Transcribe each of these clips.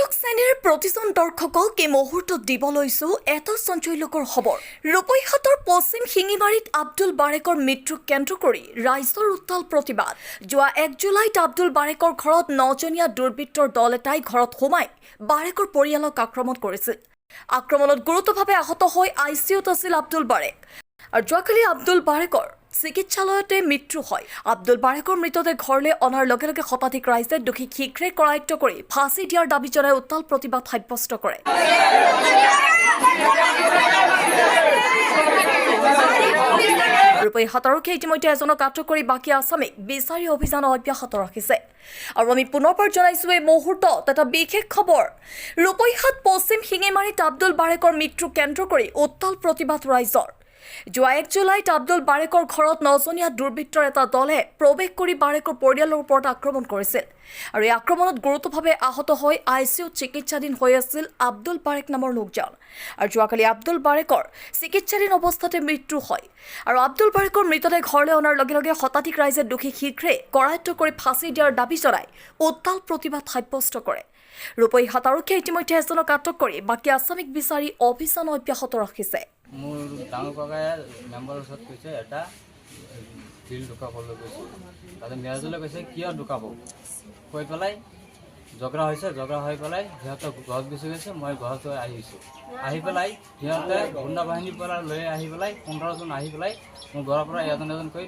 দ্বাদশ শ্ৰেণীৰ প্ৰতিজন দৰ্শকক এই মুহূৰ্তত দিব লৈছো এটা সঞ্চয়লোকৰ খবৰ। ৰূপৈহাটৰ পশ্চিম শিঙিমাৰীত আব্দুল বাৰেকৰ মৃত্যুক কেন্দ্ৰ কৰি ৰাইজৰ উত্তাল প্ৰতিবাদ। যোৱা 1 জুলাইত আব্দুল বাৰেকৰ ঘৰত 9জনীয়া দুৰ্বৃত্তৰ দল এটাই ঘৰত সোমাই বাৰেকৰ পৰিয়ালক আক্ৰমণ কৰিছিল। আক্ৰমণত গুৰুতৰভাৱে আহত হৈ আইচিইউত আছিল আব্দুল বাৰেক। আৰু যোৱাকালি আব্দুল বাৰেকৰ চিকিৎসালয়তে মৃত্যু হয়। আব্দুল বাৰেকৰ মৃতদেহ ঘৰলৈ অনাৰ লগে লগে শতাধিক ৰাইজে দোষীক শীঘ্ৰে কৰায়ত্ব কৰি ফাঁচি দিয়াৰ দাবী জনাই উত্তাল প্ৰতিবাদ সাব্যস্ত কৰে। ৰূপৈহাট আৰক্ষীয়ে ইতিমধ্যে এজনক আটক কৰি বাকী আসামীক বিচাৰি অভিযান অব্যাহত ৰাখিছে। আৰু আমি পুনৰবাৰ জনাইছো এই মুহূৰ্তত এটা বিশেষ খবৰ। ৰূপৈহাট পশ্চিম শিঙিমাৰীত আব্দুল বাৰেকৰ মৃত্যু কেন্দ্ৰ কৰি উত্তাল প্ৰতিবাদ ৰাইজৰ। যোৱা 1 জুলাইত আব্দুল বাৰেকৰ ঘৰত 9জনীয়া দুৰ্বৃত্তৰ এটা দলে প্ৰৱেশ কৰি বাৰেকৰ পৰিয়ালৰ ওপৰত আক্ৰমণ কৰিছিল। আৰু এই আক্ৰমণত গুৰুতৰভাৱে আহত হৈ আইচিইউত চিকিৎসাধীন হৈ আছিল আব্দুল বাৰেক নামৰ লোকজন। আৰু যোৱাকালি আব্দুল বাৰেকৰ চিকিৎসাধীন অৱস্থাতে মৃত্যু হয়। আৰু আব্দুল বাৰেকৰ মৃতদেহ ঘৰলৈ অনাৰ লগে লগে শতাধিক ৰাইজে দোষীক শীঘ্ৰে কৰায়ত্ব কৰি ফাঁচি দিয়াৰ দাবী জনাই উত্তাল প্ৰতিবাদ সাব্যস্ত কৰে। ৰূপৈহাট আৰক্ষীয়ে ইতিমধ্যে এজনক আটক কৰি বাকী আসামীক বিচাৰি অভিযান অব্যাহত ৰাখিছে। মোৰ ডাঙৰ ককাই মেম্বাৰৰ ওচৰত কৈছে এটা বিল ঢুকাবলৈ কৈছে। তাতে মেৰাজুলে কৈছে কিয় ঢুকাব কৈ পেলাই ঝগড়া হৈছে। ঝগড়া হৈ পেলাই সিহঁতে ঘৰত গুচি গৈছে। মই ঘৰত আহিছোঁ। আহি পেলাই সিহঁতে গুণ্ডা বাহিনীৰ পৰা লৈ আহি পেলাই 15জন আহি পেলাই মোৰ ঘৰৰ পৰা এজনকৈ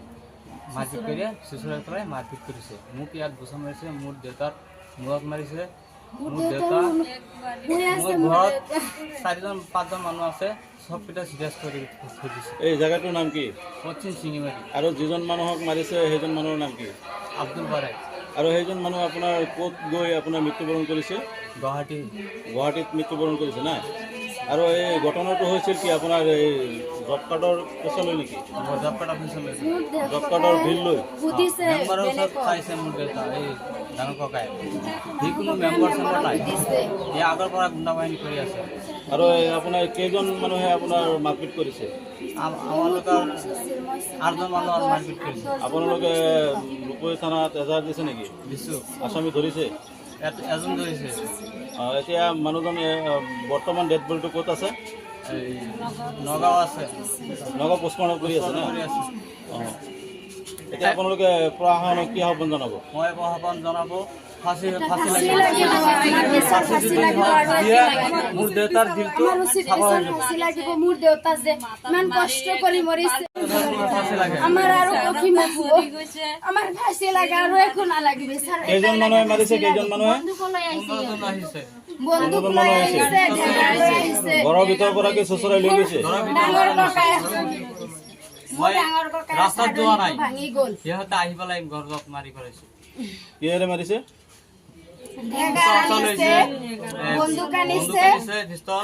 মাৰপিট কৰি চুচৰাই পেলাই মাৰপিট কৰিছে। মোক ইয়াত গোচা মাৰিছে, মোৰ দেউতাৰ মূৰত মাৰিছে। মোৰ দেউতা মোৰ ঘৰত 4-5জন মানুহ আছে, সবকেইটা চিৰিয়াছ কৰি থৈ দিছে। এই জায়গাটোৰ নাম কি? পশ্চিম শিঙিমাৰী। আৰু যিজন মানুহক মাৰিছে সেইজন মানুহৰ নাম কি? আব্দুল বাৰেক। আৰু সেইজন মানুহ আপোনাৰ ক'ত গৈ আপোনাৰ মৃত্যুবৰণ কৰিছে? গুৱাহাটীত মৃত্যুবৰণ কৰিছে না। আৰু এই ঘটনাটো হৈছিল কি আপোনাৰ এই জব কাৰ্ডৰ পইচা লৈ নেকি? জব কাৰ্ড অফিচত লৈছে। জব কাৰ্ডৰ বিল লৈ মেম্বাৰৰ ওচৰত চাইছে মোৰ দেউতা, এই ডাঙৰ ককাই। যিকোনো মেম্বাৰ চেম্বাৰ নাই, এই আগৰ পৰা গুণ্ডা বাহিনী কৰি আছে। আৰু আপোনাৰ কেইজন মানুহে আপোনাৰ মাৰপিট কৰিছে? আমালোকৰ 8জন মানুহ মাৰপিট কৰিছে। আপোনালোকে ৰূপৈ থানাত এজাহাৰ দিছে নেকি? দিছোঁ। আসামী ধৰিছে? এজন ধৰিছে। এতিয়া মানুহজন বৰ্তমান ডেড বডিটো ক'ত আছে? এই নগাঁও আছে। নগাঁও পোষ্টমৰ্টম কৰি আছে না? কৰি আছে। অঁ, এতিয়া আপোনালোকে প্ৰশাসনক কি আহ্বান জনাব? মই আহ্বান জনাব ফাঁচি মোৰ দেউতাৰ দিলটো মোৰ দেউতা যে ইমান কষ্ট কৰি মৰিছে, ফাঁচি লাগে। আমাৰ আৰু কি মাৰিব, আমাৰ ফাঁচি লাগে আৰু একো নালাগিব। কেইজন মানুহে মাৰিছে? কেইজন মানুহে? 15জন আহিছে। বন্দুক লৈ আহিছে, ঢেঁকা লৈ আহিছে। ঘৰৰ ভিতৰৰ পৰা কি চুচৰাই লৈ গৈছে? ডাঙৰ ককাই মই ৰাস্তাত যোৱা নাই, ভাঙি গ'ল। সিহঁতে আহি পেলাই ঘৰত মাৰি পেলাইছে। কিহেৰে মাৰিছে? ঢেঁকা আনিছে, বন্দুক আনিছে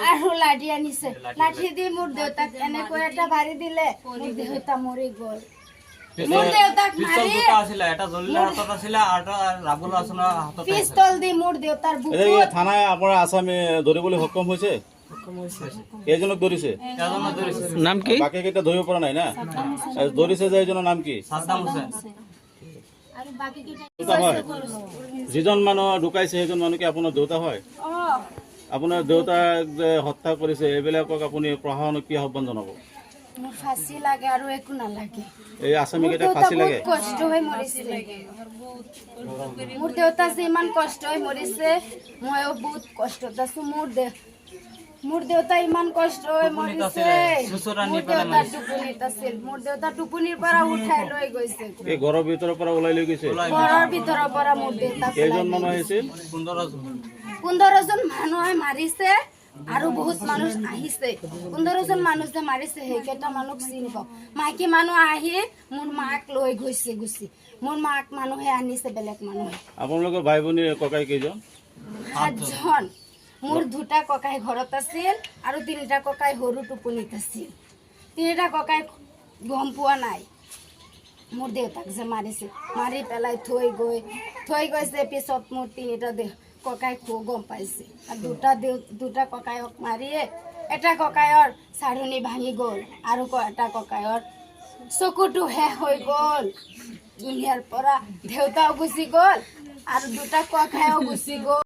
আৰু লাঠি আনিছে। লাঠি দি মোৰ দেউতাক এনেকৈ এটা বাঢ়ি দিলে, মোৰ দেউতা মৰি গ'ল। মোৰ দেউতাক মাৰি এটা জলিলৰ হাতত আছিলে আৰু এটা ৰাবুল হাছানৰ হাতত আছিলে। পিস্তল দি মোৰ দেউতাৰ এতিয়া বুকুত। কি থানাই আপোনাৰ আসামী ধৰিবলৈ সক্ষম হৈছে? কেইজনক ধৰিছে? এজনক ধৰিছে। নাম কি? বাকী কেইটা ধৰিব পৰা নাই না? ধৰিছে যে এইজনৰ নাম কি? সাদ্দাম হুছেইন। আৰু বাকী কেইটা দেউতা হয়? যিজন মানুহ ঢুকাইছে সেইজন মানুহ কি আপোনাৰ দেউতা হয়? আপোনাৰ দেউতাক যে হত্যা কৰিছে এইবিলাকক আপুনি প্ৰশাসনক কি আহ্বান জনাব? মোৰ ফাঁচি লাগে আৰু একো নালাগে। এই আসামী কেইটাক ফাঁচি লাগে? কষ্ট হৈ মৰিছে। মোৰ দেউতা যে ইমান কষ্ট হৈ মৰিছে, ময়ো বহুত কষ্টত আছো। মোৰ দেউতা ইমান কষ্ট হৈ মৰিছে। মোৰ দেউতা টোপনিত আছিল। মোৰ দেউতা টোপনিৰ পৰা উঠাই লৈ গৈছে। এই ঘৰৰ ভিতৰৰ পৰা ওলাই লৈ গৈছে? ঘৰৰ ভিতৰৰ পৰা মোৰ দেউতা কেইজন মানুহ আহিছিল? 15জন মানুহে মাৰিছে আৰু বহুত মানুহ আহিছে। 15জন মানুহ যে মাৰিছে সেইকেইটা মানুহক চিনি পাওঁ। মাইকী মানুহ আহি মোৰ মাক লৈ গৈছে গুচি। মোৰ মাক মানুহে আনিছে, বেলেগ মানুহে। আপোনালোকৰ ভাই ভনী ককাই কেইজন? 8জন। মোৰ 2টা ককাই ঘৰত আছিল আৰু 3টা ককাই সৰু টোপনিত আছিল। 3টা ককাই গম পোৱা নাই মোৰ দেউতাক যে মাৰিছে। মাৰি পেলাই থৈ গৈছে। পিছত মোৰ 3টা ককাই গম পাইছে। আৰু 2টা ককায়ক মাৰিয়ে এটা ককায়ৰ চাৰণি ভাঙি গ'ল আৰু এটা ককায়ৰ চকুটো শেষ হৈ গ'ল। দুনিয়াৰ পৰা দেউতাও গুচি গ'ল আৰু 2টা ককায়ো গুচি গ'ল।